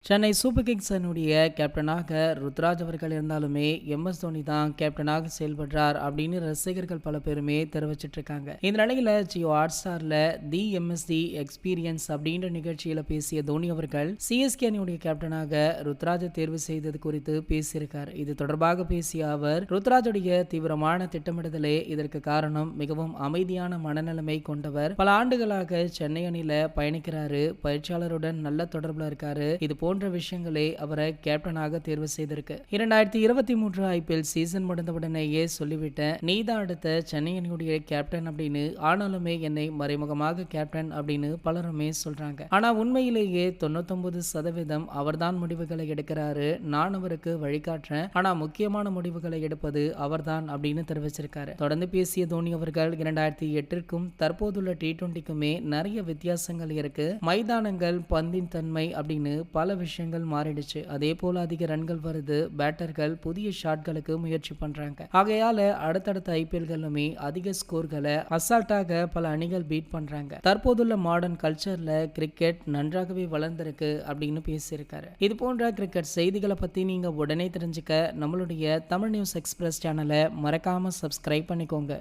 Chennai super கிங்ஸினுடைய கேப்டனாக ருத்ராஜ் அவர்கள் இருந்தாலுமே எம்எஸ் தோனி தான் கேப்டனாக செயல்படுறார் அப்படின்னு ரசிகர்கள் பல பேருமே தெரிவிச்சிட்டு இருக்காங்க. இந்த நிலையில ஜியோ ஹாட்ஸ்டார்ல தி எம்எஸ்டி எக்ஸ்பீரியன்ஸ் அப்படின்ற நிகழ்ச்சியில பேசிய தோனி அவர்கள் சிஎஸ்கே அணியுடைய கேப்டனாக ருத்ராஜை தேர்வு செய்தது குறித்து பேசியிருக்கார். இது தொடர்பாக பேசிய அவர், ருத்ராஜுடைய தீவிரமான திட்டமிடுதலே இதற்கு காரணம். மிகவும் அமைதியான மனநிலைமை கொண்டவர். பல ஆண்டுகளாக சென்னை அணியில பயணிக்கிறாரு. பயிற்சியாளருடன் நல்ல தொடர்புல இருக்காரு. இது போன்ற விஷயங்களே அவரை கேப்டனாக தேர்வு செய்திருக்கு. 2023 ஐபிஎல் சீசன் முடிந்தவுடனேயே சொல்லிவிட்டேன், நீதான் அடுத்த சென்னை அணியுடைய கேப்டன் அப்படின்னு. ஆனாலுமே என்னை மறைமுகமாக கேப்டன் அப்படின்னு பலருமே சொல்றாங்க. ஆனா உண்மையிலேயே 99% அவர்தான் முடிவுகளை எடுக்கிறாரு. நான் அவருக்கு வழிகாட்டுறேன். ஆனா முக்கியமான முடிவுகளை எடுப்பது அவர்தான் அப்படின்னு தெரிவிச்சிருக்காரு. தொடர்ந்து பேசிய தோனி அவர்கள் 2008க்கும் தற்போதுள்ள T20க்குமே நிறைய வித்தியாசங்கள் இருக்கு. மைதானங்கள், பந்தின் தன்மை அப்படின்னு பல விஷயங்கள் மாறிடுச்சு. அதே போல அதிக ரன்கள் வருது. பேட்டர்கள் புதிய ஷாட்களுக்கு முயற்சி பண்றாங்க. ஆகையால அடுத்தடுத்த ஐபிஎல்களுமே அதிக ஸ்கோர்களை அசால்ட்டாக பல அணிகள் பீட் பண்றாங்க. தற்போதுள்ள மாடர்ன் கல்ச்சர்ல கிரிக்கெட் நன்றாகவே வளர்ந்திருக்கு அப்படின்னு பேசியிருக்காரு. இது போன்ற கிரிக்கெட் செய்திகளை பத்தி நீங்க உடனே தெரிஞ்சுக்க நம்மளுடைய தமிழ் நியூஸ் எக்ஸ்பிரஸ் சேனலை மறக்காம சப்ஸ்கிரைப் பண்ணிக்கோங்க.